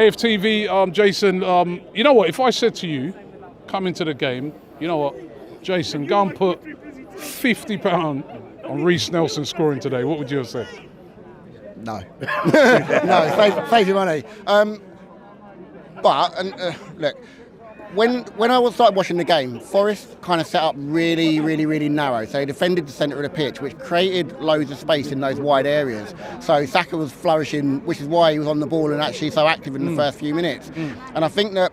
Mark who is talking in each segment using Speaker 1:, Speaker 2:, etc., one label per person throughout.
Speaker 1: AFTV, Jason, you know what? If I said to you, come into the game, you know what, Jason, go and put £50 on Reece Nelson scoring today, what would you have said?
Speaker 2: No. No, save your money. Look, when I started watching the game, Forest kind of set up really, really, really narrow. So they defended the centre of the pitch, which created loads of space in those wide areas. So Saka was flourishing, which is why he was on the ball and actually so active in the first few minutes. And I think that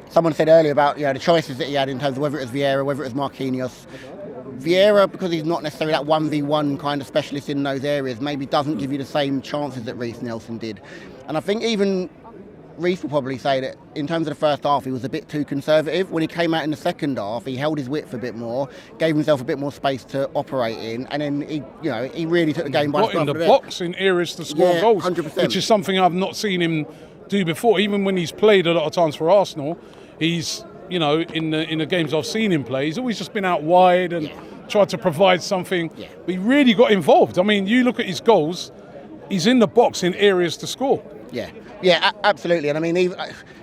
Speaker 2: someone said earlier about the choices that he had in terms of whether it was Vieira, whether it was Marquinhos. Vieira, because he's not necessarily that 1v1 kind of specialist in those areas, maybe doesn't give you the same chances that Reece Nelson did. And I think even Reece will probably say that in terms of the first half, he was a bit too conservative. When he came out in the second half, he held his width a bit more, gave himself a bit more space to operate in, and then he really took the game by the scruff of the neck.
Speaker 1: In the box in areas to score goals,
Speaker 2: 100%.
Speaker 1: which is something I've not seen him do before. Even when he's played a lot of times for Arsenal, he's in the games I've seen him play, he's always just been out wide and tried to provide something.
Speaker 2: Yeah.
Speaker 1: But he really got involved. I mean, you look at his goals, he's in the box in areas to score.
Speaker 2: Yeah, absolutely. And I mean,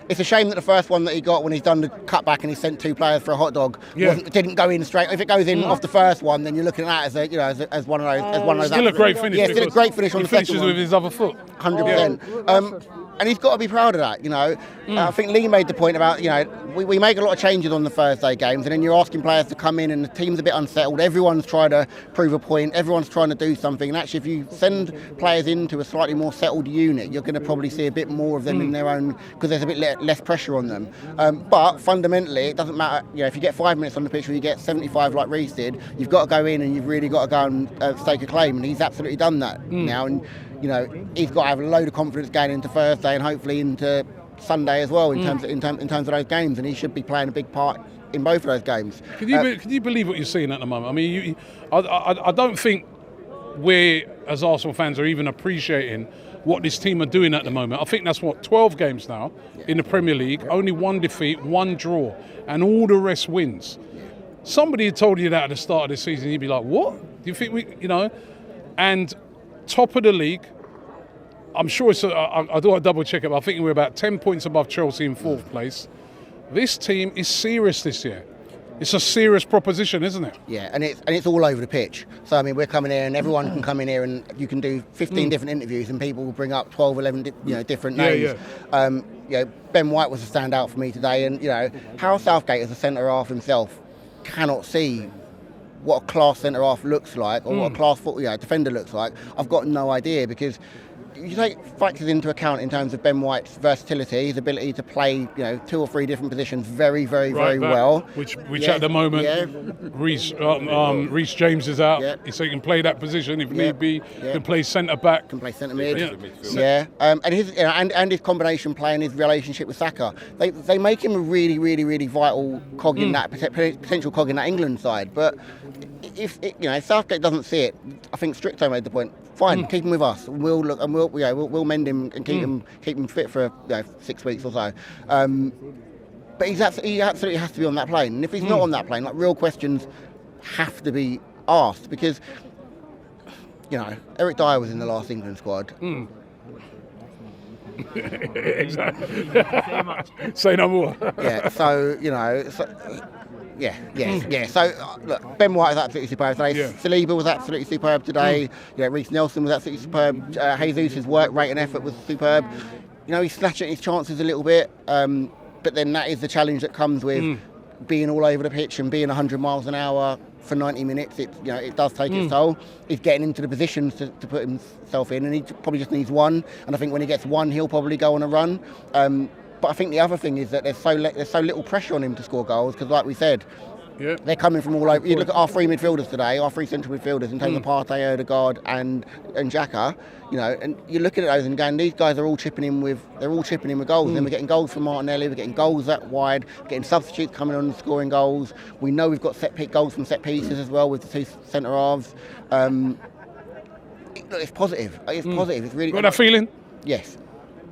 Speaker 2: it's a shame that the first one that he got when he's done the cutback and he sent 2 players for a hot dog didn't go in straight. If it goes in off the first one, then you're looking at that as one of those.
Speaker 1: Still a great finish.
Speaker 2: Yeah, still a great finish on the second one.
Speaker 1: He finishes with his other foot.
Speaker 2: 100%. And he's got to be proud of that, I think Lee made the point about, we make a lot of changes on the Thursday games, and then you're asking players to come in and the team's a bit unsettled. Everyone's trying to prove a point. Everyone's trying to do something. And actually, if you send players into a slightly more settled unit, you're going to probably see a bit more of them in their own, because there's a bit less pressure on them. But fundamentally, it doesn't matter. If you get 5 minutes on the pitch or you get 75 like Reece did, you've got to go in and you've really got to go and stake a claim. And he's absolutely done that now. And he's got to have a load of confidence going into Thursday and hopefully into Sunday as well in terms of those games, and he should be playing a big part in both of those games.
Speaker 1: Can you believe what you're seeing at the moment? I mean, I don't think we as Arsenal fans are even appreciating what this team are doing at the moment. I think that's 12 games now in the Premier League, only 1 defeat, 1 draw, and all the rest wins. Somebody had told you that at the start of the season, you'd be like, what? Do you think and top of the league, I'm sure I do a double check it, but I think we're about 10 points above Chelsea in 4th place. This team is serious this year. It's a serious proposition, isn't it?
Speaker 2: Yeah, and it's all over the pitch. So I mean, we're coming here, and everyone can come in here, and you can do 15 different interviews, and people will bring up 12, 11, different names. Ben White was a standout for me today, and how Southgate as a centre half himself cannot see what a class centre half looks like, or what a class defender looks like. I've got no idea, because you take factors into account in terms of Ben White's versatility, his ability to play 2 or 3 different positions very, very, very well.
Speaker 1: Which at the moment, Reece James is out, so he can play that position if need be. Can play centre back,
Speaker 2: can play centre mid. And his and his combination play and his relationship with Saka, they make him a really, really, really vital cog in that potential cog in that England side. But if Southgate doesn't see it, I think Stricto made the point. Fine, keep him with us. We'll look and we'll mend him and keep him fit for 6 weeks or so. But he absolutely has to be on that plane. And if he's not on that plane, real questions have to be asked, because Eric Dyer was in the last England squad.
Speaker 1: Exactly. Say no more. So, look, Ben White was absolutely superb today. Saliba was absolutely superb today. Reece Nelson was absolutely superb. Jesus' work rate and effort was superb. He's snatching his chances a little bit, but then that is the challenge that comes with being all over the pitch and being 100 miles an hour for 90 minutes. It does take its toll. He's getting into the positions to put himself in, and he probably just needs 1. And I think when he gets 1, he'll probably go on a run. But I think the other thing is that there's so little pressure on him to score goals, because, like we said, they're coming from all over. You look at our 3 midfielders today, our 3 central midfielders, in terms of Partey, Odegaard, and Xhaka. And you're looking at those and going, these guys are all chipping in with goals. And then we're getting goals from Martinelli, we're getting goals that wide, getting substitutes coming on and scoring goals. We know we've got goals from set pieces as well with the 2 centre halves. It's positive. It's positive. It's really. Got that feeling?
Speaker 2: Yes.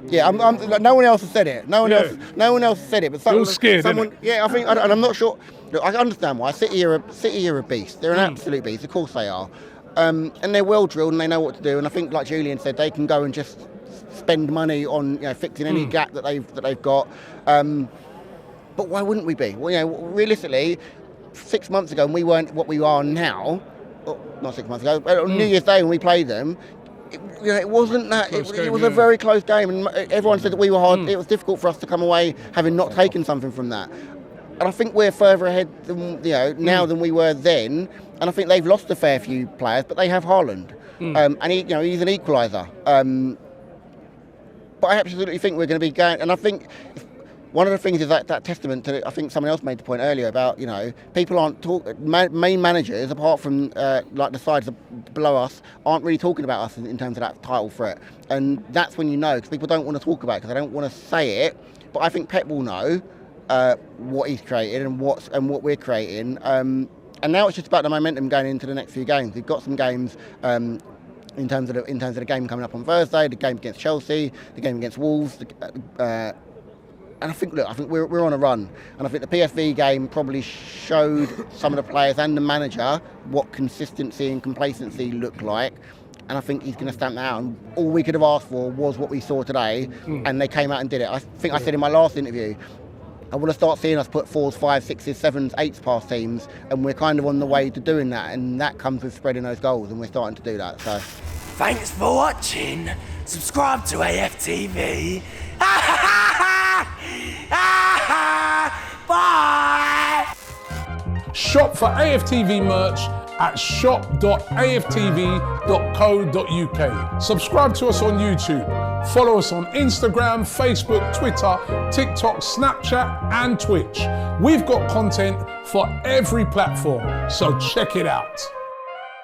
Speaker 2: Yeah, no one else has said it. No one else has said it. But
Speaker 1: you're scared,
Speaker 2: someone. Yeah, I think, and I'm not sure. Look, I understand why. City are a beast. They're an absolute beast. Of course they are. And they're well drilled and they know what to do. And I think, like Julian said, they can go and just spend money on fixing any gap that they've got. But why wouldn't we be? Well, realistically, 6 months ago, when we weren't what we are now. Well, not 6 months ago, but on New Year's Day when we played them, it wasn't that. It was a very close game, and everyone said that we were hard. It was difficult for us to come away having not taken something from that. And I think we're further ahead than now than we were then. And I think they've lost a fair few players, but they have Haaland, and he's an equaliser. But I absolutely think we're going to be going. And I think one of the things is that testament to, I think someone else made the point earlier about, people aren't main managers, apart from like the sides below us, aren't really talking about us in terms of that title threat. And that's when because people don't want to talk about it because they don't want to say it. But I think Pep will know what he's created and what we're creating. And now it's just about the momentum going into the next few games. We've got some games in terms of the game coming up on Thursday, the game against Chelsea, the game against Wolves. And I think we're on a run. And I think the PSV game probably showed some of the players and the manager what consistency and complacency look like. And I think he's going to stamp that out. And all we could have asked for was what we saw today, and they came out and did it. I think I said in my last interview, I want to start seeing us put 4s, 5s, 6s, 7s, 8s past teams, and we're kind of on the way to doing that. And that comes with spreading those goals, and we're starting to do that. So,
Speaker 3: thanks for watching. Subscribe to AFTV. Bye!
Speaker 4: Shop for AFTV merch at shop.aftv.co.uk. Subscribe to us on YouTube. Follow us on Instagram, Facebook, Twitter, TikTok, Snapchat, and Twitch. We've got content for every platform, so check it out.